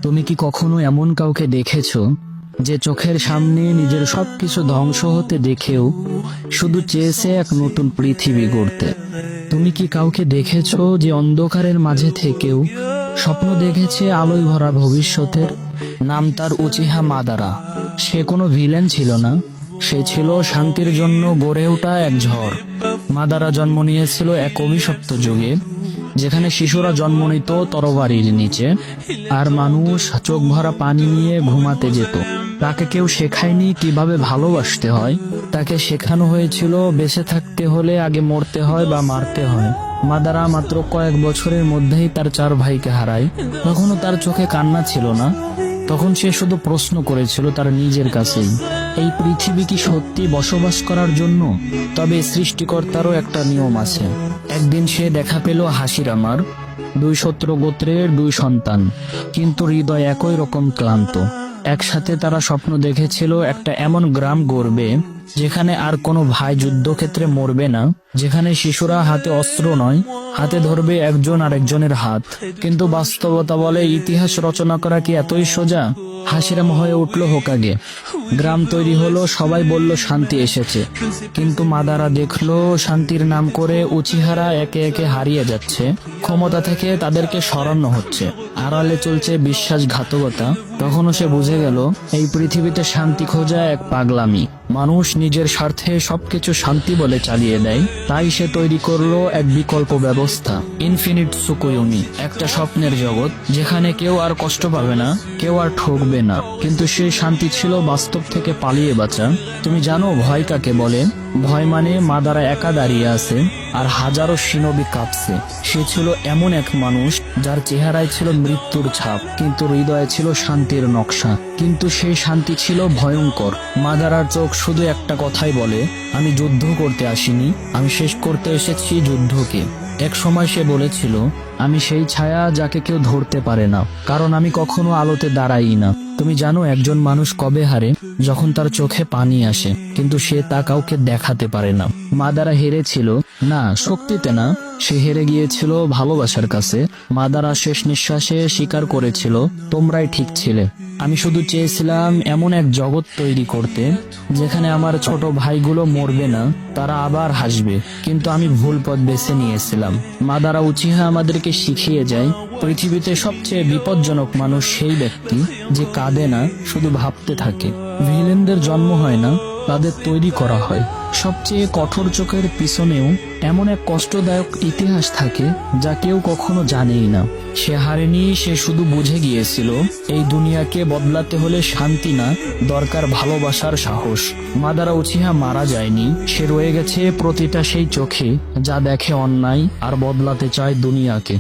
তুমি কি কখনো এমন কাউকে দেখেছো যে চোখের সামনে নিজের সবকিছু ধ্বংস হতে দেখেও শুধু চেয়েছে এক নতুন পৃথিবী গড়তে? তুমি কি কাউকে দেখেছো যে অন্ধকারের মাঝে থেকেও স্বপ্ন দেখেছে আলোয় ভরা ভবিষ্যতের? নাম তার উচিহা মাদারা। সে কোনো ভিলেন ছিল না, সে ছিল শান্তির জন্য গড়ে ওঠা এক ঝড়। মাদারা জন্ম নিয়েছিল এক অভিশপ্ত যুগে, যেখানে শিশুরা জন্ম নিত তরবারির নিচে আর মানুষ চোখ ভরা পানি নিয়ে ঘুমাতে যেত। তাকে কেউ শেখায়নি কিভাবে ভালোবাসতে হয়, তাকে শেখানো হয়েছিল বেঁচে থাকতে হলে আগে মরতে হয় বা মারতে হয়। মাদারা মাত্র কয়েক বছরের মধ্যেই তার 4 ভাইকে হারায়। তখনও তার চোখে কান্না ছিল না, তখন সে শুধু প্রশ্ন করেছিল তার নিজের কাছেই, এই পৃথিবী কি সত্যি বসবাস করার জন্য? তবে সৃষ্টিকর্তারও একটা নিয়ম আছে। একদিন সে দেখা পেল হাসিরামার 2 শত্রু গোত্রের 2 সন্তান, কিন্তু হৃদয় একই রকম ক্লান্ত। একসাথে তারা স্বপ্ন দেখেছিল একটা এমন গ্রাম গড়বে যেখানে আর কোনো ভাই যুদ্ধক্ষেত্রে মরবে না, যেখানে শিশুরা হাতে অস্ত্র নয়, হাতে ধরবে একজন আরেকজনের হাত। কিন্তু বাস্তবতা বলে ইতিহাস রচনা করা কি এতই সোজা? হাসিরাম হয়ে উঠল হোকাগে। গ্রাম তৈরি হলো, সবাই বলল শান্তি এসেছে, কিন্তু মাদারা দেখলো শান্তির নাম করে উচিহারা একে একে হারিয়ে যাচ্ছে। ক্ষমতা থেকে তাদেরকে সরানো হচ্ছে, আড়ালে চলছে বিশ্বাসঘাতকতা। তখনও সে বুঝে গেল এই পৃথিবীতে শান্তি খোঁজা এক পাগলামি। মানুষ নিজের স্বার্থে সবকিছু শান্তি বলে চালিয়ে দেয়। তাই সে তৈরি করলো এক বিকল্প ব্যবস্থা, ইনফিনিট সুকুয়ুমি, একটা স্বপ্নের জগৎ যেখানে কেউ আর কষ্ট পাবে না, কেউ আর ঠকবে না। কিন্তু সেই শান্তি ছিল বাস্তব থেকে পালিয়ে বাঁচা। তুমি জানো ভয় কাকে বলে? ভয় মানে মাদারা একা দাঁড়িয়ে আছে আর হাজারো শিনবি কাঁপছে। সে ছিল এমন এক মানুষ যার চেহারায় ছিল মৃত্যুর ছাপ, কিন্তু হৃদয়ে ছিল শান্তির নকশা। কিন্তু সেই শান্তি ছিল ভয়ঙ্কর। মাদারার চোখ শুধু একটা কথাই বলে, আমি যুদ্ধ করতে আসিনি, আমি শেষ করতে এসেছি যুদ্ধকে। এক সময় সে বলেছিল, আমি সেই ছায়া যাকে কেউ ধরতে পারে না, কারণ আমি কখনো আলোতে দাঁড়াই না। তুমি জানো একজন মানুষ কবে হারে? যখন তার চোখে পানি আসে, কিন্তু সে তা কাউকে দেখাতে পারে না। মাদারা হেরেছিল না শক্তিতে না, সে হেরে গিয়েছিল ভালোবাসার কাছে। মাদারা শেষ নিঃশ্বাসে স্বীকার করেছিল, তোমরাই ঠিক ছিলে। আমি শুধু চেয়েছিলাম এমন এক জগৎ তৈরি করতে যেখানে আমার ছোট ভাইগুলো মরবে না, তারা আবার হাসবে। কিন্তু আমি ভুল পথ বেছে নিয়েছিলাম। মাদারা উচিহা আমাদেরকে শিখিয়ে যায়, পৃথিবীতে সবচেয়ে বিপজ্জনক মানুষ সেই ব্যক্তি যে কাঁদে না, শুধু ভাবতে থাকে। ভিলেনদের জন্ম হয় না, তাদের তৈরি করা হয়। সবচেয়ে কঠোর চোখের পিছনেও এমন এক কষ্টদায়ক ইতিহাস থাকে যা কেউ কখনো জানেই না। সে হারেনি, সে শুধু বুঝে গিয়েছিল এই দুনিয়াকে বদলাতে হলে শান্তি না, দরকার ভালোবাসার সাহস। মাদারা উচিহা মারা যায়নি, সে রয়ে গেছে প্রতিটা সেই চোখে যা দেখে অন্যায় আর বদলাতে চায় দুনিয়াকে।